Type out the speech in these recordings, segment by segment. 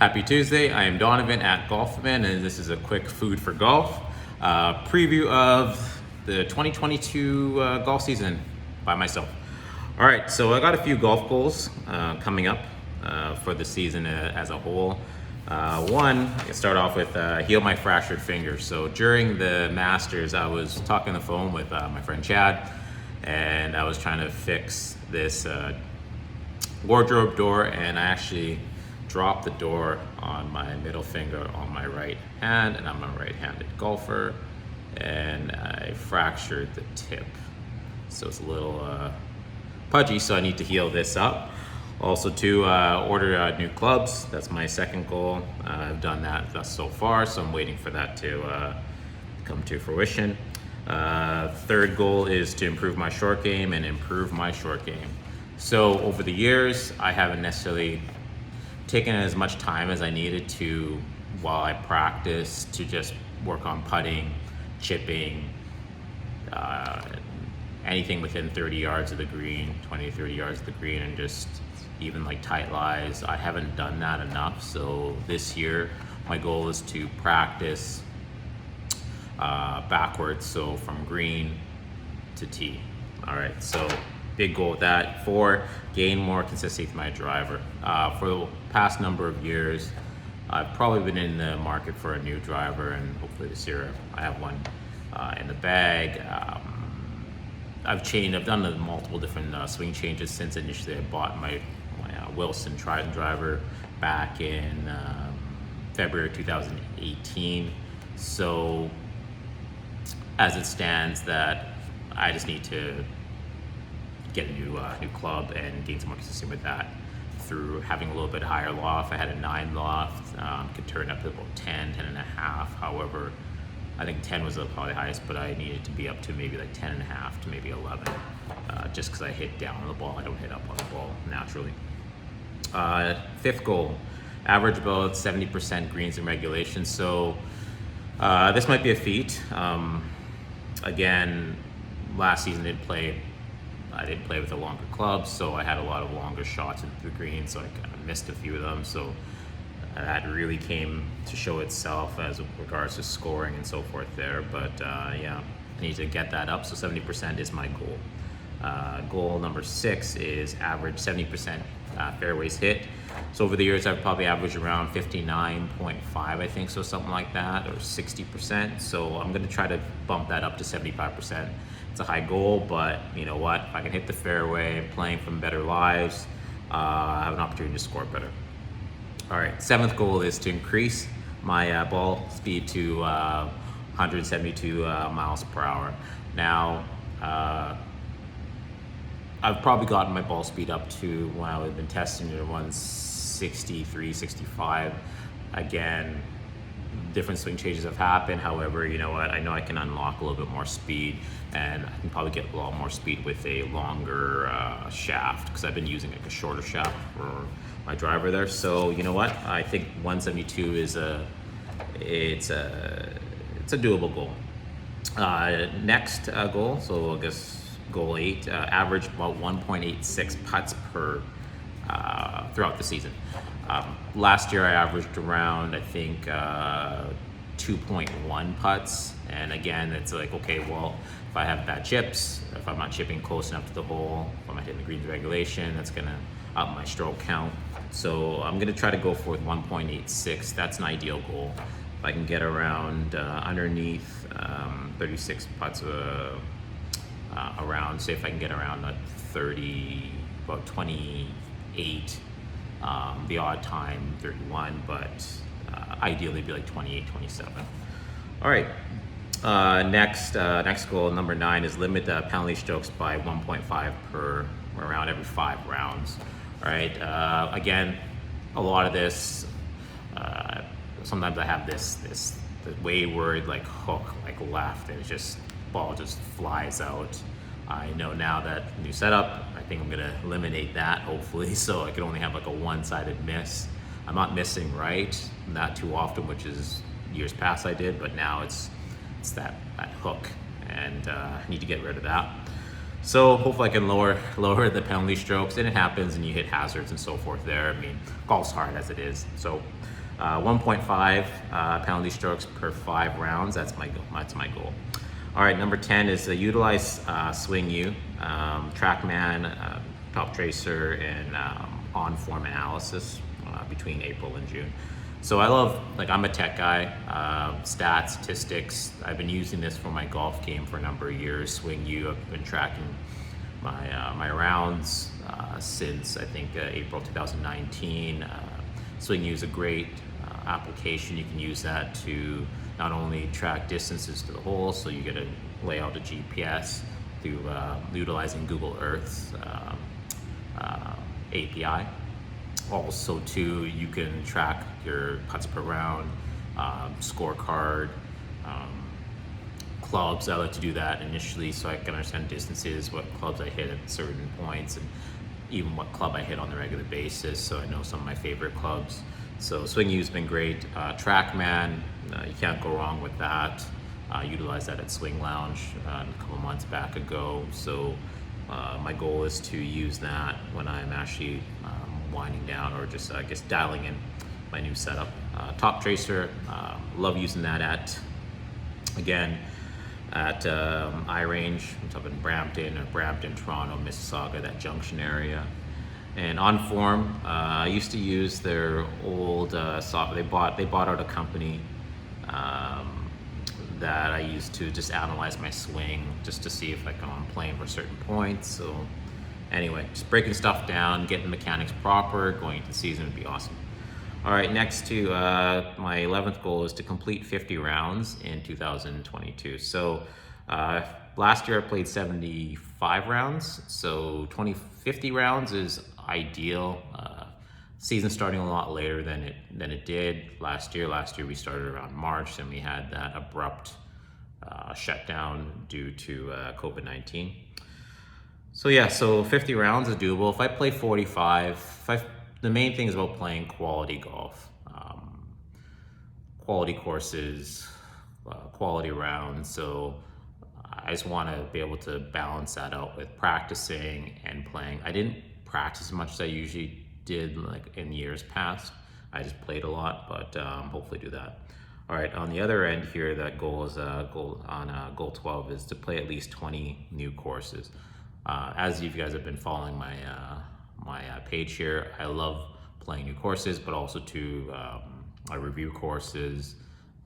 Happy Tuesday. I am Donovan at Golfman, and this is a quick food for golf preview of the 2022 golf season by myself. All right, so I got a few golf goals coming up for the season as a whole. One, I can start off with heal my fractured finger. So during the Masters, I was talking on the phone with my friend Chad, and I was trying to fix this wardrobe door, and I actually dropped the door on my middle finger on my right hand, and I'm a right-handed golfer, and I fractured the tip. So it's a little pudgy, so I need to heal this up. Also to order new clubs. That's my second goal. I've done that thus so far, so I'm waiting for that to come to fruition. Third goal is to improve my short game and improve my short game. So over the years, I haven't necessarily taken as much time as I needed to while I practice to just work on putting, chipping, anything within 30 yards of the green, 20 to 30 yards of the green, and just even like tight lies. I haven't done that enough. So this year, my goal is to practice backwards, so from green to tee. All right, so big goal with that. 4, gain more consistency with my driver. For the past number of years, I've probably been in the market for a new driver, and hopefully this year I have one in the bag. I've done multiple different swing changes since initially I bought my Wilson Trident driver back in February 2018. So as it stands, that I just need to get a new club and gain some more consistency with that through having a little bit higher loft. I had a 9 loft, could turn up to about 10 and a half. However, I think 10 was probably the highest, but I needed to be up to maybe like 10 and a half to maybe 11, just because I hit down on the ball. I don't hit up on the ball naturally. 5th goal, average about 70% greens in regulation. So this might be a feat. Again, last season I didn't play with a longer club, so I had a lot of longer shots into the green, so I kind of missed a few of them. So that really came to show itself as regards to scoring and so forth there. But yeah, I need to get that up. So 70% is my goal. Goal number 6 is average 70% fairways hit. So over the years, I've probably averaged around 59.5, I think, so something like that, or 60%. So I'm going to try to bump that up to 75%. It's a high goal, but you know what? If I can hit the fairway, playing from better lives, I have an opportunity to score better. All right, 7th goal is to increase my ball speed to 172 miles per hour. Now, I've probably gotten my ball speed up to when I've been testing it at 163, 65. Again, different swing changes have happened. However, you know what? I know I can unlock a little bit more speed, and I can probably get a lot more speed with a longer shaft, because I've been using like a shorter shaft for my driver there. So you know what? I think 172 is it's a doable goal. Next goal, so I guess goal 8, average about 1.86 putts per throughout the season. Last year I averaged around, I think, 2.1 putts, and again, it's like, okay, well, if I have bad chips, if I'm not chipping close enough to the hole, if I'm not hitting the greens regulation, that's gonna up my stroke count. So I'm gonna try to go for 1.86. That's an ideal goal. If I can get around underneath 36 putts around, say if I can get around 30, about 28, the odd time 31, but ideally it'd be like 28, 27. All right, next goal, number 9, is limit the penalty strokes by 1.5 per round every 5 rounds. All right, again, a lot of this, sometimes I have this wayward like hook, like left, and it's just, ball just flies out. I know now that new setup, I think I'm gonna eliminate that hopefully, so I can only have like a one-sided miss. I'm not missing right, not too often, which is years past I did, but now it's that hook, and I need to get rid of that. So hopefully I can lower the penalty strokes, and it happens, and you hit hazards and so forth there. I mean, golf's hard as it is. So 1.5 penalty strokes per 5 rounds. That's my goal. That's my goal. All right, number 10 is to utilize SwingU, Trackman, TopTracer, and OnForm analysis between April and June. So I love, like, I'm a tech guy, stats, statistics. I've been using this for my golf game for a number of years. SwingU, I've been tracking my rounds since I think April 2019. SwingU is a great application. You can use that to not only track distances to the hole, so you get to lay out a GPS through utilizing Google Earth's API. Also, too, you can track your putts per round, scorecard, clubs. I like to do that initially so I can understand distances, what clubs I hit at certain points, and even what club I hit on a regular basis, so I know some of my favorite clubs. So SwingU's been great. Trackman, you can't go wrong with that. Utilized that at Swing Lounge a couple months back ago. So my goal is to use that when I'm actually winding down, or just I guess dialing in my new setup. TopTracer, love using that at iRange. I'm talking Brampton, Toronto, Mississauga, that junction area. And OnForm, I used to use their old software. They bought out a company that I used to just analyze my swing, just to see if I'm playing for certain points. So anyway, just breaking stuff down, getting the mechanics proper, going into the season would be awesome. All right, next to my 11th goal is to complete 50 rounds in 2022. So last year I played 75 rounds, so 50 rounds is ideal. Season starting a lot later than it did last year. Last year we started around March, and we had that abrupt shutdown due to COVID-19. So yeah, so 50 rounds is doable. If I play 45, the main thing is about playing quality golf, quality courses, quality rounds. So I just want to be able to balance that out with practicing and playing. I didn't practice as much as I usually did like in years past. I just played a lot, but hopefully do that. All right, on the other end here, that goal is goal 12 is to play at least 20 new courses. As you guys have been following my page here, I love playing new courses, but also I review courses.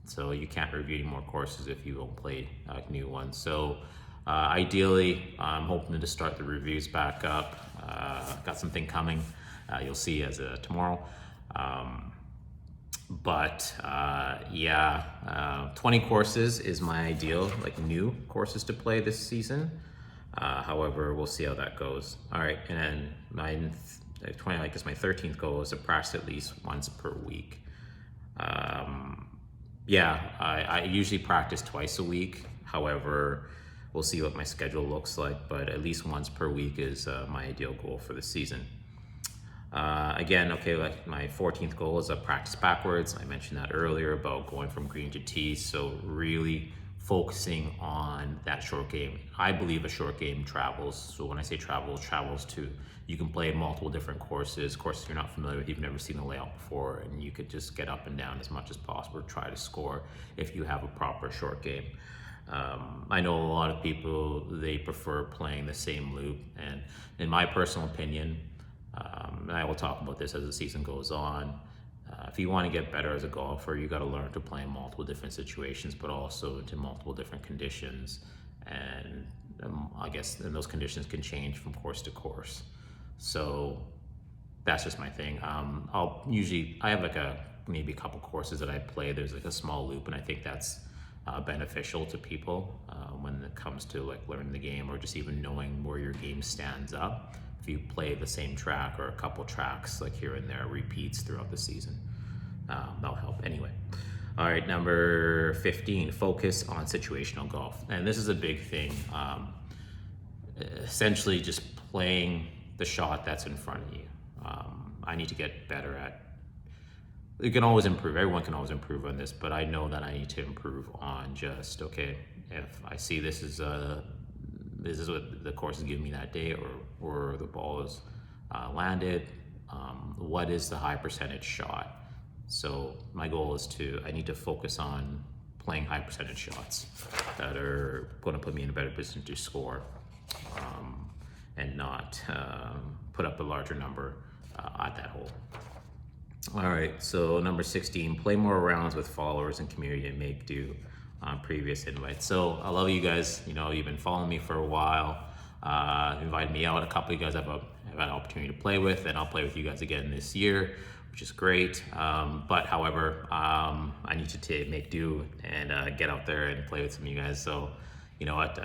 So you can't review any more courses if you don't play new ones. So ideally, I'm hoping to start the reviews back up. Got something coming. You'll see as tomorrow. 20 courses is my ideal, like new courses to play this season. However, we'll see how that goes. All right, and then my 13th goal is to practice at least once per week. I usually practice twice a week. However, we'll see what my schedule looks like, but at least once per week is my ideal goal for the season. Like my 14th goal is a practice backwards. I mentioned that earlier about going from green to tee. So really focusing on that short game. I believe a short game travels. So when I say travels to, you can play multiple different courses you're not familiar with, you've never seen the layout before, and you could just get up and down as much as possible, try to score if you have a proper short game. I know a lot of people, they prefer playing the same loop, and in my personal opinion, and I will talk about this as the season goes on, if you want to get better as a golfer, you got to learn to play in multiple different situations, but also into multiple different conditions. And I guess those conditions can change from course to course. So that's just my thing. I have maybe a couple courses that I play. There's like a small loop, and I think that's beneficial to people when it comes to like learning the game, or just even knowing where your game stands up. If you play the same track or a couple tracks like here and there, repeats throughout the season, that'll help. Anyway, all right, number 15, focus on situational golf. And this is a big thing. Essentially just playing the shot that's in front of you. I need to get better at, you can always improve, everyone can always improve on this, but I know that I need to improve on just, okay, if I see this is this what the course is giving me that day, or where the ball is landed? What is the high percentage shot? So my goal is I need to focus on playing high percentage shots that are going to put me in a better position to score, and not put up a larger number at that hole. All right, so number 16, play more rounds with followers and community and make do on previous invites. So I love you guys. You know, you've been following me for a while. Invited me out. A couple of you guys have had an opportunity to play with, and I'll play with you guys again this year, which is great. But however, I need to make do and get out there and play with some of you guys. So you know what?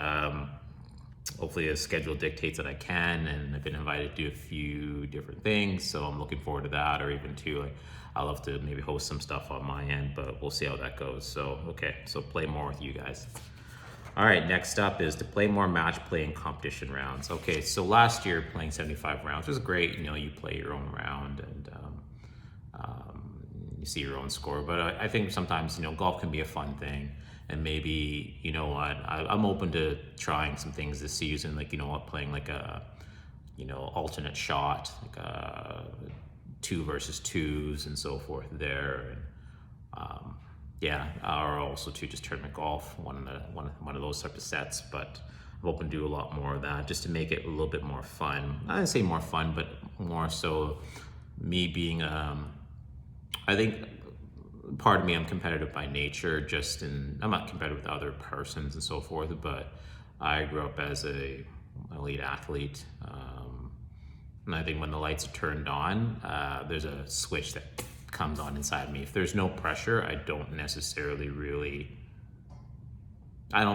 Hopefully the schedule dictates that I can, and I've been invited to do a few different things, so I'm looking forward to that, or even to I'd love to maybe host some stuff on my end, but we'll see how that goes. So okay, so play more with you guys. All right, next up is to play more match play and competition rounds. Okay, so last year playing 75 rounds was great. You know, you play your own round and you see your own score, but I think sometimes, you know, golf can be a fun thing. And maybe, you know what, I'm open to trying some things this season, like, you know what, playing like a, you know, alternate shot, like a 2 versus 2s and so forth there. And yeah, or also to just tournament golf, one of those type of sets. But I'm open to do a lot more of that, just to make it a little bit more fun. I didn't say more fun, but more so me being, I think, part of me, I'm competitive by nature, I'm not competitive with other persons and so forth, but I grew up as an elite athlete. And I think when the lights are turned on, there's a switch that comes on inside me. If there's no pressure, I don't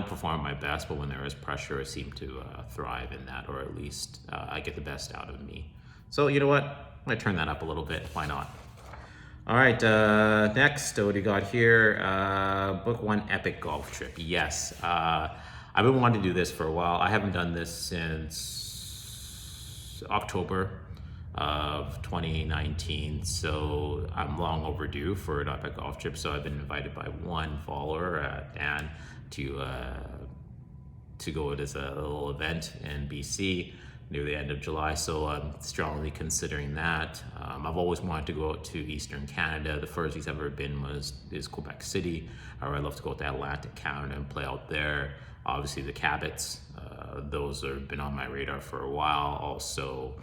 perform my best, but when there is pressure, I seem to thrive in that, or at least I get the best out of me. So you know what? I'm gonna turn that up a little bit. Why not? All right, next, what do you got here? Book one epic golf trip. Yes, I've been wanting to do this for a while. I haven't done this since October of 2019, so I'm long overdue for an epic golf trip. So I've been invited by one follower, Dan, to go to this little event in BC near the end of July, so I'm strongly considering that. I've always wanted to go out to Eastern Canada. The furthest he's ever been is Quebec City, or I'd love to go to Atlantic Canada and play out there. Obviously the Cabots, those have been on my radar for a while. Also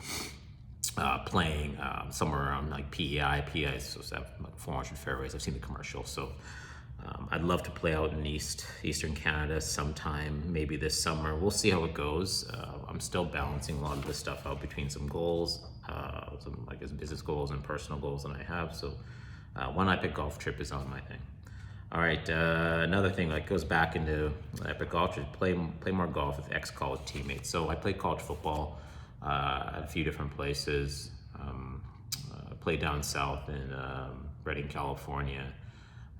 playing somewhere around like PEI is supposed to have like 400 fairways. I've seen the commercial, so I'd love to play out in Eastern Canada sometime, maybe this summer. We'll see how it goes. I'm still balancing a lot of this stuff out between some goals, some I guess business goals and personal goals that I have. So one epic golf trip is on my thing. All right, another thing that goes back into epic golf trip, play more golf with ex-college teammates. So I played college football at a few different places. Played down south in Redding, California.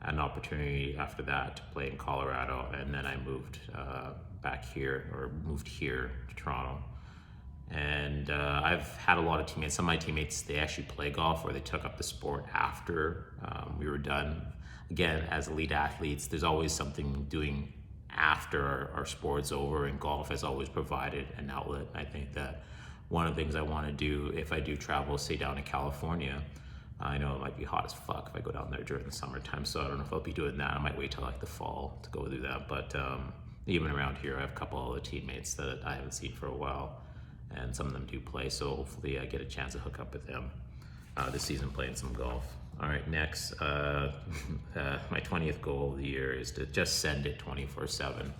Had an opportunity after that to play in Colorado, and then I moved moved here to Toronto. And I've had a lot of teammates. Some of my teammates, they actually play golf, or they took up the sport after we were done. Again, as elite athletes, there's always something doing after our sport's over, and golf has always provided an outlet. I think that one of the things I want to do if I do travel, say down to California, I know it might be hot as fuck if I go down there during the summertime, so I don't know if I'll be doing that. I might wait till like the fall to go do that. But even around here, I have a couple other teammates that I haven't seen for a while, and some of them do play, so hopefully I get a chance to hook up with them this season playing some golf. All right, next, my 20th goal of the year is to just send it 24/7. You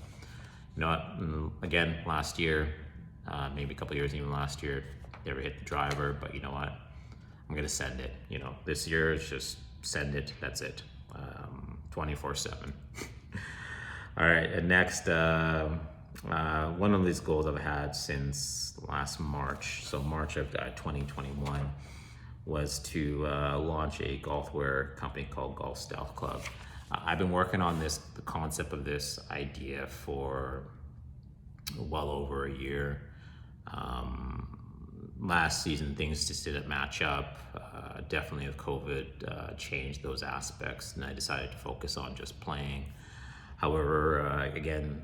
know what, again, last year, maybe a couple years even last year, never hit the driver, but you know what? I'm gonna send it. You know, this year is just send it. That's it. 24/7. All right, and next, one of these goals I've had since last March, so March of 2021, was to launch a golfwear company called Golf Stealth Club. I've been working on the concept of this idea for well over a year. Last season, things just didn't match up. Definitely with COVID, changed those aspects, and I decided to focus on just playing. However, again,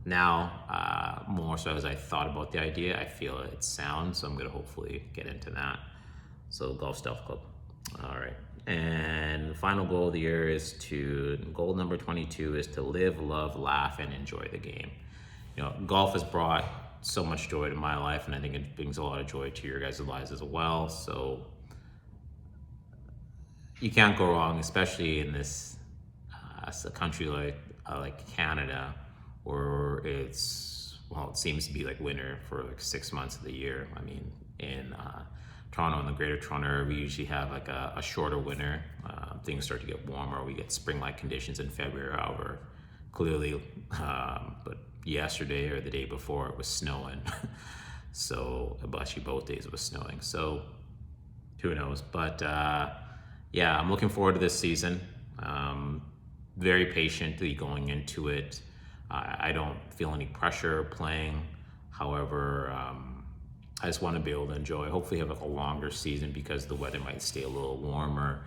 now more so as I thought about the idea, I feel it's sound, so I'm gonna hopefully get into that. So Golf Stealth Club. All right. And the final goal of the year is goal number 22 is to live, love, laugh, and enjoy the game. You know, golf has brought so much joy to my life, and I think it brings a lot of joy to your guys' lives as well. So you can't go wrong, especially in this a country like Canada, where it seems to be like winter for like 6 months of the year. I mean, in Toronto, in the Greater Toronto area, we usually have like a shorter winter. Things start to get warmer. We get spring-like conditions in February. However, clearly, but yesterday or the day before, it was snowing. So, actually both days it was snowing. So, who knows? But yeah, I'm looking forward to this season. Very patiently going into it. I don't feel any pressure playing. However, I just want to be able to enjoy, hopefully have like a longer season, because the weather might stay a little warmer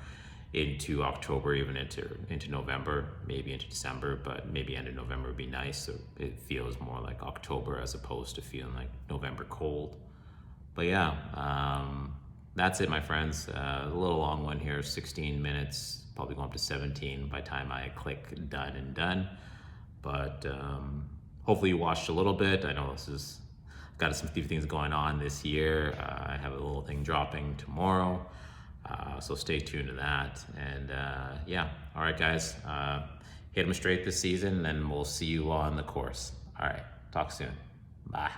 into October, even into November, maybe into December, but maybe end of November would be nice. So it feels more like October as opposed to feeling like November cold. But yeah, that's it, my friends. A little long one here, 16 minutes, probably going up to 17 by the time I click done and done. But hopefully you watched a little bit. I know this is got some few things going on this year. I have a little thing dropping tomorrow, so stay tuned to that. And yeah, all right, guys, hit them straight this season, and we'll see you on the course. All right, talk soon. Bye.